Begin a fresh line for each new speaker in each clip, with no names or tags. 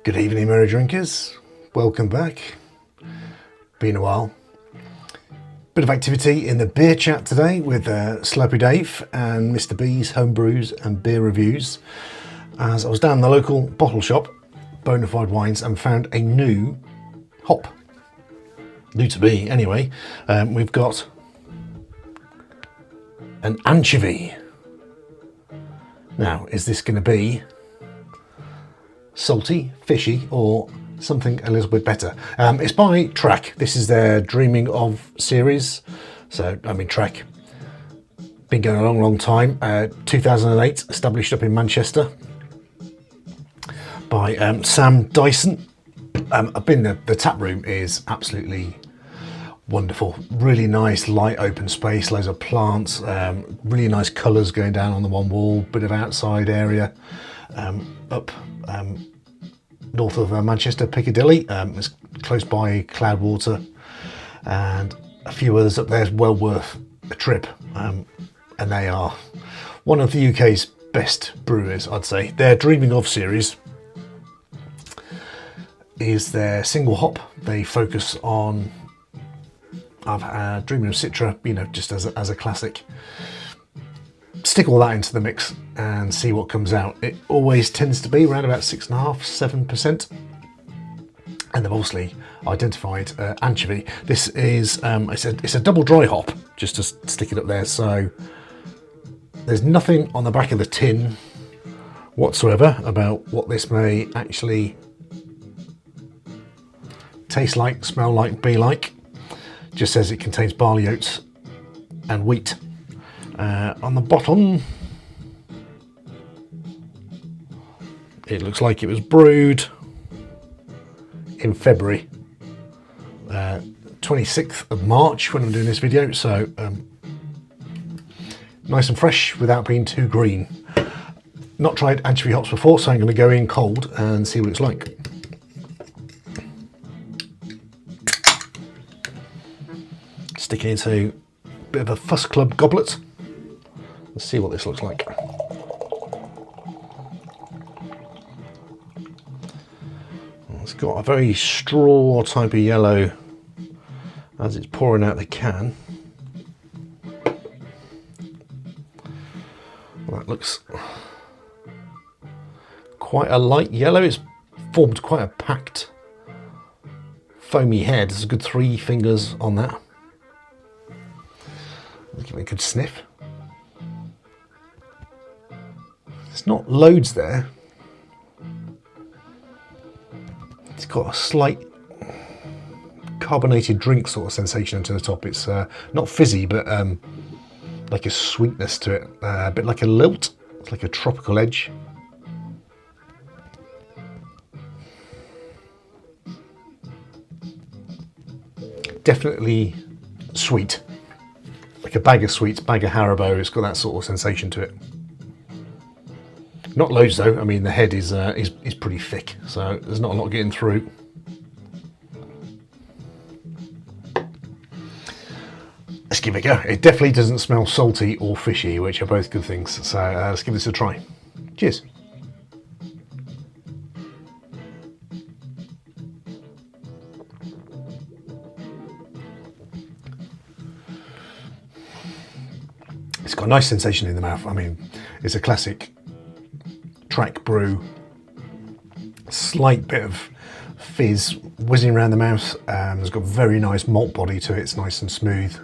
Good evening, merry drinkers. Welcome back. Been a while. Bit of activity in the beer chat today with Slurpy Dave and Mr. B's homebrews and beer reviews. As I was down the local bottle shop, Bonafide Wines, and found a new hop. New to me, anyway. We've got an Anchovy. Now, is this going to be salty, fishy, or something a little bit better? It's by Track. This is their Dreaming of series. So, I mean, Track, been going a long, long time. 2008, established up in Manchester by Sam Dyson. I've been there. The tap room is absolutely wonderful. Really nice, light, open space, loads of plants, really nice colours going down on the one wall, bit of outside area. Up north of Manchester, Piccadilly. It's close by Cloudwater, and a few others up there is well worth a trip. And they are one of the UK's best brewers, I'd say. Their Dreaming of series is their single hop. They focus on Dreaming of Citra, you know, just as a classic. Stick all that into the mix and see what comes out. It always tends to be around about 6.5–7%. And they've obviously identified Anchovy. This is it's a double dry hop, just to stick it up there. So there's nothing on the back of the tin whatsoever about what this may actually taste like, smell like, be like. Just says it contains barley, oats and wheat. On the bottom, it looks like it was brewed in February, 26th of March when I'm doing this video, so nice and fresh without being too green. Not tried Anchovy hops before, so I'm going to go in cold and see what it's like. Stick it into a bit of a Fuss Club goblet. Let's see what this looks like. It's got a very straw type of yellow as it's pouring out the can. Well, that looks quite a light yellow. It's formed quite a packed, foamy head. There's a good 3 fingers on that. Give it a good sniff. There's not loads there. It's got a slight carbonated drink sort of sensation to the top. It's not fizzy, but like a sweetness to it. A bit like a lilt. It's like a tropical edge. Definitely sweet. Like a bag of sweets, bag of Haribo. It's got that sort of sensation to it. Not loads though. I mean, the head is pretty thick, so there's not a lot getting through. Let's give it a go. It definitely doesn't smell salty or fishy, which are both good things. So let's give this a try. Cheers. It's got a nice sensation in the mouth. I mean, it's a classic Track brew. Slight bit of fizz whizzing around the mouth. It's got very nice malt body to it. It's nice and smooth.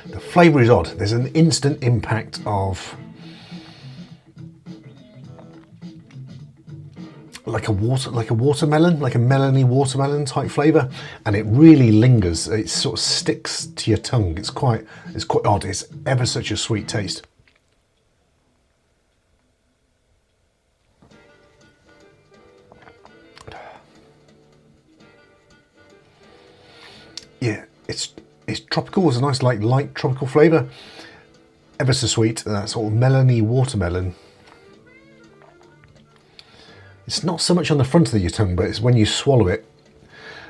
The flavour is odd. There's an instant impact of like a watermelon, like a melony watermelon type flavour, and it really lingers. It sort of sticks to your tongue. It's quite odd. It's ever such a sweet taste. Yeah, it's tropical. It's a nice light tropical flavour. Ever so sweet. That sort of melony watermelon. It's not so much on the front of your tongue, but it's when you swallow it,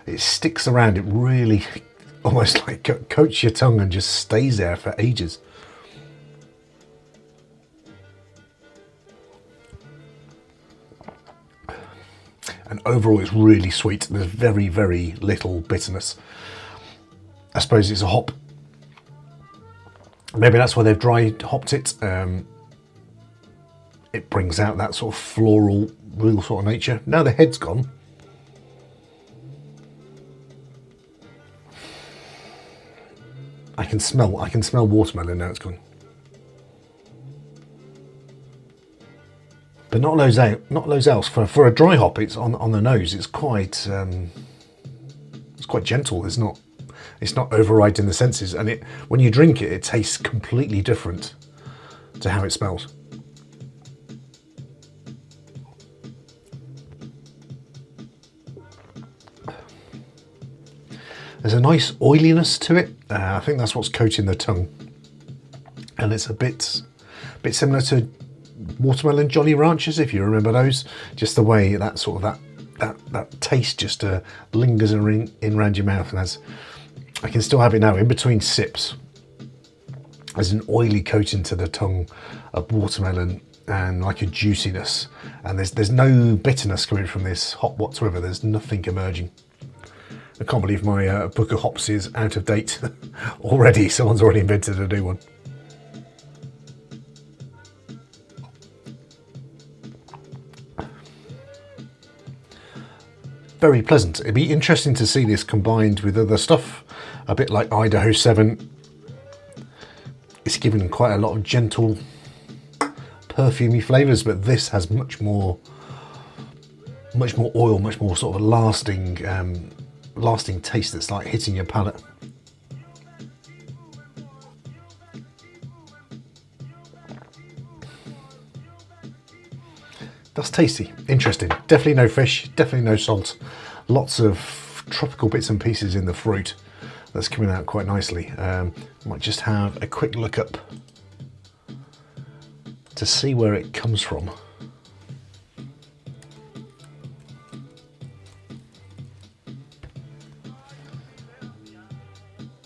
it sticks around. It really almost like coats your tongue and just stays there for ages. and overall it's really sweet. There's very, very little bitterness. I suppose it's a hop. Maybe that's why they've dry hopped it. It brings out that sort of floral, real sort of nature. Now the head's gone. I can smell watermelon now it's gone. But not loads else. For a dry hop, it's on the nose. It's quite gentle. It's not overriding the senses, and when you drink it, it tastes completely different to how it smells. There's a nice oiliness to it. I think that's what's coating the tongue, and it's a bit similar to watermelon Jolly Ranchers, if you remember those. Just the way that sort of that taste just lingers in around your mouth, and I can still have it now in between sips. There's an oily coating to the tongue of watermelon and like a juiciness, and there's no bitterness coming from this hop whatsoever. There's nothing emerging. I can't believe my book of hops is out of date already. Someone's already invented a new one. Very pleasant. It'd be interesting to see this combined with other stuff, a bit like Idaho 7. It's given quite a lot of gentle, perfumey flavours, but this has much more oil, much more sort of lasting taste that's like hitting your palate. That's tasty, interesting. Definitely no fish, definitely no salt. Lots of tropical bits and pieces in the fruit. That's coming out quite nicely. Might just have a quick look up to see where it comes from.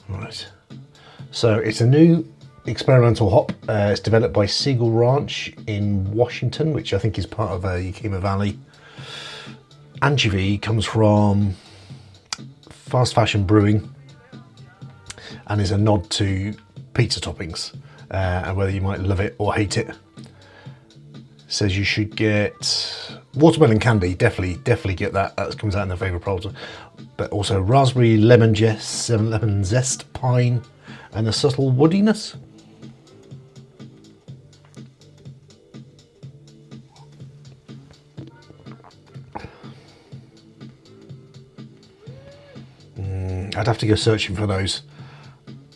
Right, so it's a new experimental hop. It's developed by Seagull Ranch in Washington, which I think is part of Yakima Valley. Anchovy comes from Fast Fashion Brewing and is a nod to pizza toppings, and whether you might love it or hate it. Says you should get watermelon candy, definitely get that. That comes out in the favourite product, but also raspberry, lemon zest, pine, and a subtle woodiness. I'd have to go searching for those.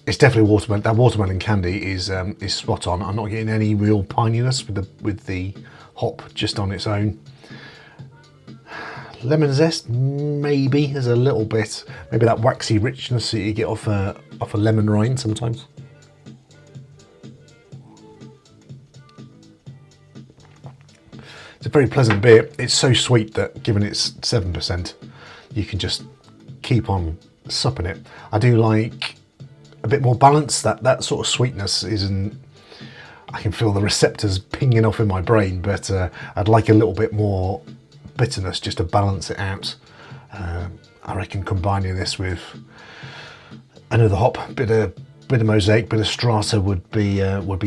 It's definitely watermelon. That watermelon candy is spot on. I'm not getting any real pininess with the hop just on its own. Lemon zest, maybe there's a little bit, maybe that waxy richness that you get off a lemon rind sometimes. It's a very pleasant beer. It's so sweet that given it's 7%, you can just keep on supping it. I do like a bit more balance. That sort of sweetness isn't, I can feel the receptors pinging off in my brain, but I'd like a little bit more bitterness just to balance it out. I reckon combining this with another hop, bit of mosaic, bit of strata would be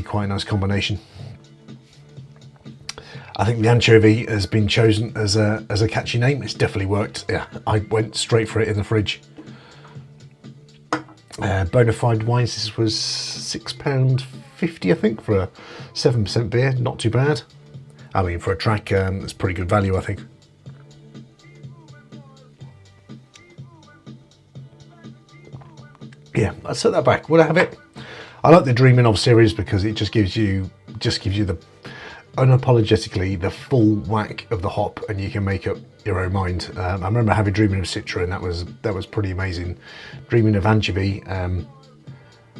quite a nice combination. I think the anchovy has been chosen as a catchy name. It's definitely worked. Yeah, I went straight for it in the fridge. Bonafide wines, this was £6.50 I think for a 7% beer. Not too bad. I mean, for a track, that's pretty good value, I think. Yeah, I'd set that back. Would I have it? I like the Dreaming of series because it just gives you the unapologetically the full whack of the hop, and you can make up your own mind. I remember having Dreaming of Citra, and that was pretty amazing. Dreaming of Anchovy,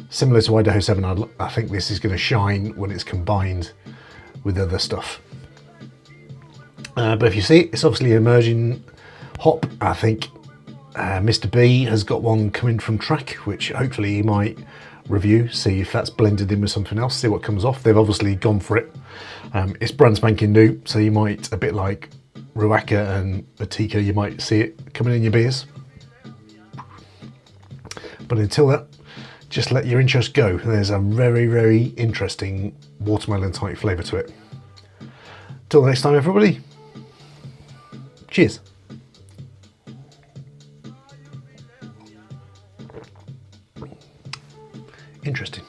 similar to Idaho 7, I think this is going to shine when it's combined with other stuff. But if you see, it's obviously an emerging hop. I think Mr. B has got one coming from Track, which hopefully he might review, see if that's blended in with something else, see what comes off. They've obviously gone for it. It's brand spanking new, so you might, a bit like Ruaka and Matika, you might see it coming in your beers. But until that, just let your interest go. There's a very, very interesting watermelon type flavour to it. Till the next time, everybody. Cheers. Interesting.